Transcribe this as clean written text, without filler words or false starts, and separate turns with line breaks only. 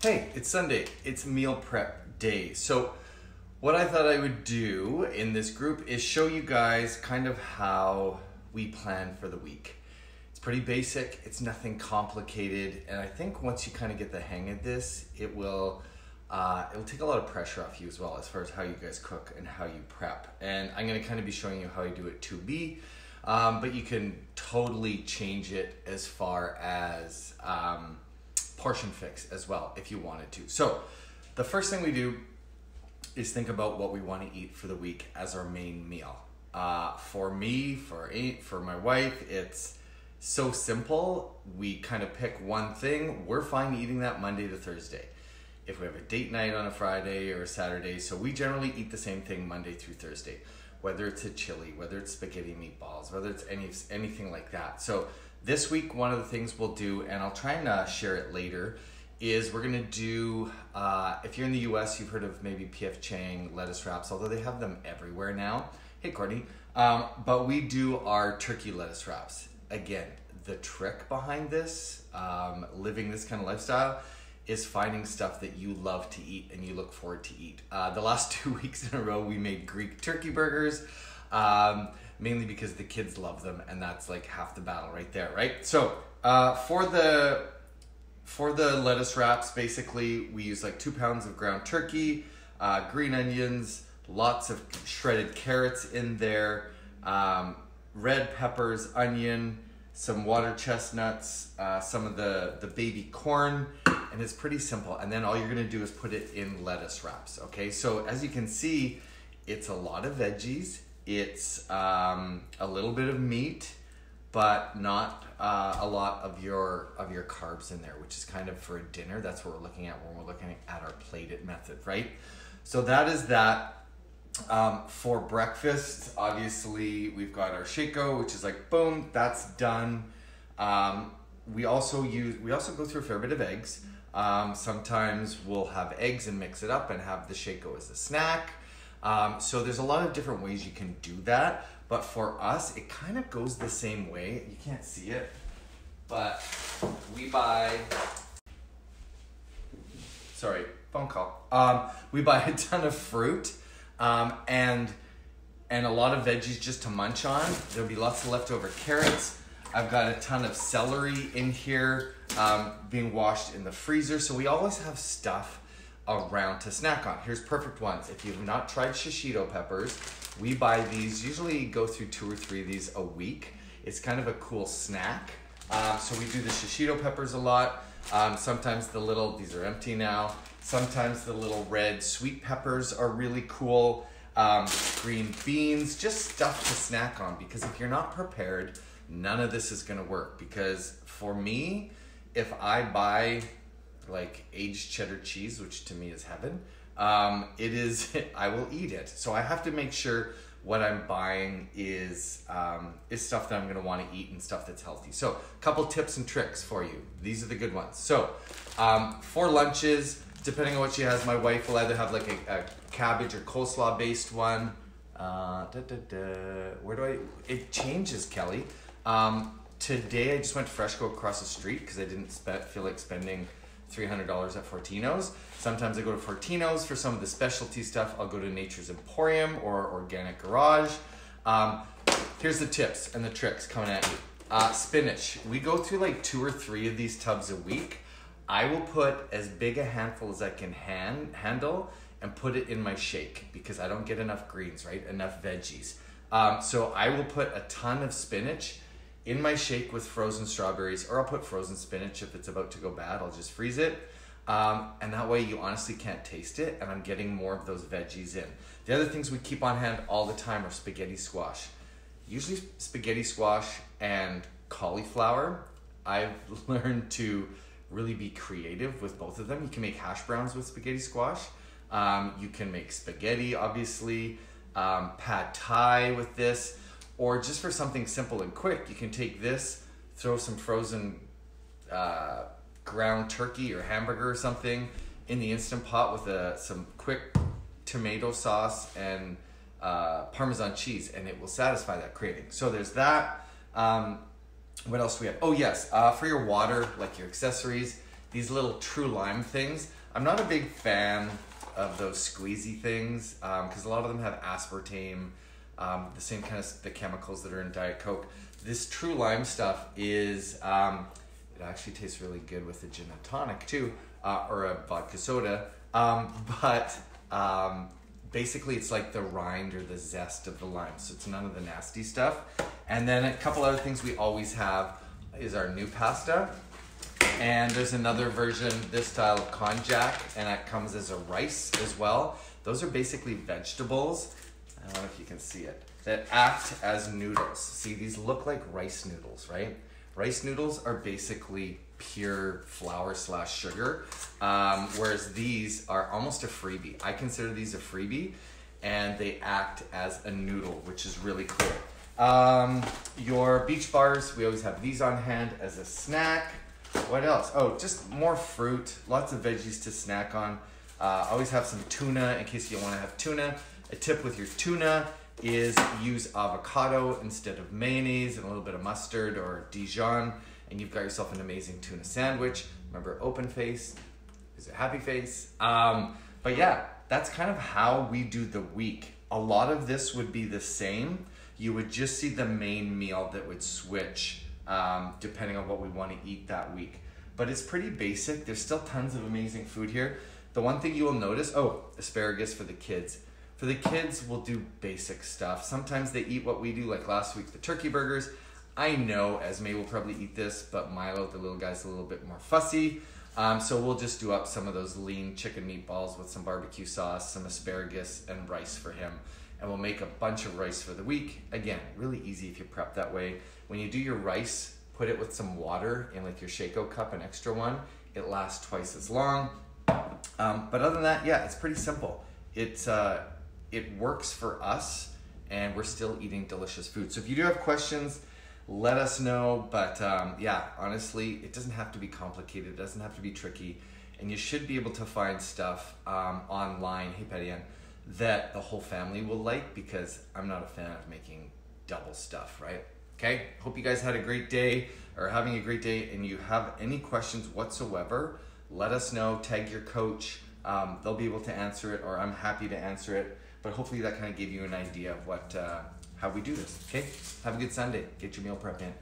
Hey, it's Sunday. It's meal prep day. So what I thought I would do in this group is show you guys kind of how we plan for the week. It's pretty basic. It's nothing complicated. And I think once you kind of get the hang of this, it'll take a lot of pressure off you as well as far as how you guys cook and how you prep. And I'm going to kind of be showing you how I do it to be. But you can totally change it as far as portion fix as well if you wanted to. So the first thing we do is think about what we want to eat for the week as our main meal. For me, for my wife, it's so simple. We kind of pick one thing. We're fine eating that Monday to Thursday. If we have a date night on a Friday or a Saturday, so we generally eat the same thing Monday through Thursday, whether it's a chili, whether it's spaghetti meatballs, whether it's anything like that. So this week, one of the things we'll do, and I'll try and share it later, is we're gonna do, if you're in the US, you've heard of maybe P.F. Chang lettuce wraps, although they have them everywhere now. Hey, Courtney. But we do our turkey lettuce wraps. Again, the trick behind this, living this kind of lifestyle, is finding stuff that you love to eat and you look forward to eat. The last 2 weeks in a row, we made Greek turkey burgers, mainly because the kids love them, and that's like half the battle right there, right? So for the lettuce wraps, basically, we use like 2 pounds of ground turkey, green onions, lots of shredded carrots in there, red peppers, onion, some water chestnuts, some of the baby corn, and it's pretty simple. And then all you're gonna do is put it in lettuce wraps, okay? So as you can see, it's a lot of veggies. It's a little bit of meat, but not a lot of your carbs in there, which is kind of for a dinner. That's what we're looking at when we're looking at our plated method, right? So that is that. For breakfast, obviously, we've got our Shaco, which is like, boom, that's done. We also go through a fair bit of eggs. Sometimes we'll have eggs and mix it up and have the Shaco as a snack. So there's a lot of different ways you can do that. But for us, it kind of goes the same way. You can't see it, but we buy, sorry, phone call. We buy a ton of fruit. And a lot of veggies just to munch on. There'll be lots of leftover carrots. I've got a ton of celery in here, being washed in the freezer. So we always have stuff around to snack on. Here's perfect ones. If you've not tried shishito peppers, we buy these, usually go through 2 or 3 of these a week. It's kind of a cool snack. So we do the shishito peppers a lot. Sometimes these are empty now. Sometimes the little red sweet peppers are really cool. Green beans, just stuff to snack on, because if you're not prepared, none of this is gonna work. Because for me, if I buy like aged cheddar cheese, which to me is heaven, I will eat it. So I have to make sure what I'm buying is stuff that I'm gonna wanna eat and stuff that's healthy. So a couple tips and tricks for you. These are the good ones. So for lunches, depending on what she has, my wife will either have like a cabbage or coleslaw based one. It changes, Kelly. Today I just went to Freshco across the street because I didn't feel like spending $300 at Fortino's. Sometimes I go to Fortino's for some of the specialty stuff. I'll go to Nature's Emporium or Organic Garage. Here's the tips and the tricks coming at you. Spinach. We go through like 2 or 3 of these tubs a week. I will put as big a handful as I can handle and put it in my shake because I don't get enough greens, right? Enough veggies. So I will put a ton of spinach in my shake with frozen strawberries, or I'll put frozen spinach if it's about to go bad. I'll just freeze it. And that way you honestly can't taste it, and I'm getting more of those veggies in. The other things we keep on hand all the time are spaghetti squash. Usually spaghetti squash and cauliflower. I've learned to really be creative with both of them. You can make hash browns with spaghetti squash. You can make spaghetti, obviously, pad thai with this, or just for something simple and quick, you can take this, throw some frozen ground turkey or hamburger or something in the Instant Pot with some quick tomato sauce and Parmesan cheese, and it will satisfy that craving. So there's that. What else do we have? Oh yes, for your water, like your accessories, these little True Lime things. I'm not a big fan of those squeezy things because a lot of them have aspartame, the same kind of the chemicals that are in Diet Coke. This True Lime stuff is, it actually tastes really good with a gin and tonic too, or a vodka soda. Basically it's like the rind or the zest of the lime, so it's none of the nasty stuff. And then a couple other things we always have is our new pasta. And there's another version, this style of konjac, and that comes as a rice as well. Those are basically vegetables, I don't know if you can see it, that act as noodles. See, these look like rice noodles, right? Rice noodles are basically pure flour / sugar, whereas these are almost a freebie. I consider these a freebie, and they act as a noodle, which is really cool. Your beach bars, we always have these on hand as a snack. What else? Oh, just more fruit, lots of veggies to snack on. Always have some tuna in case you want to have tuna. A tip with your tuna is use avocado instead of mayonnaise and a little bit of mustard or Dijon, and you've got yourself an amazing tuna sandwich. Remember, open face is a happy face. But yeah, that's kind of how we do the week. A lot of this would be the same. You would just see the main meal that would switch depending on what we want to eat that week. But it's pretty basic. There's still tons of amazing food here. The one thing you will notice, asparagus for the kids. For the kids, we'll do basic stuff. Sometimes they eat what we do, like last week, the turkey burgers. I know Esme will probably eat this, but Milo, the little guy's a little bit more fussy. So we'll just do up some of those lean chicken meatballs with some barbecue sauce, some asparagus, and rice for him. And we'll make a bunch of rice for the week. Again, really easy if you prep that way. When you do your rice, put it with some water in like your Shaco cup, an extra one. It lasts twice as long. But other than that, yeah, it's pretty simple. It works for us, and we're still eating delicious food. So if you do have questions, let us know. But yeah, honestly, it doesn't have to be complicated. It doesn't have to be tricky. And you should be able to find stuff online, hey Patty Ann, that the whole family will like, because I'm not a fan of making double stuff, right? Okay, hope you guys had a great day, or having a great day, and you have any questions whatsoever, let us know, tag your coach. They'll be able to answer it, or I'm happy to answer it. But hopefully that kind of gave you an idea of how we do this, okay? Have a good Sunday. Get your meal prep in.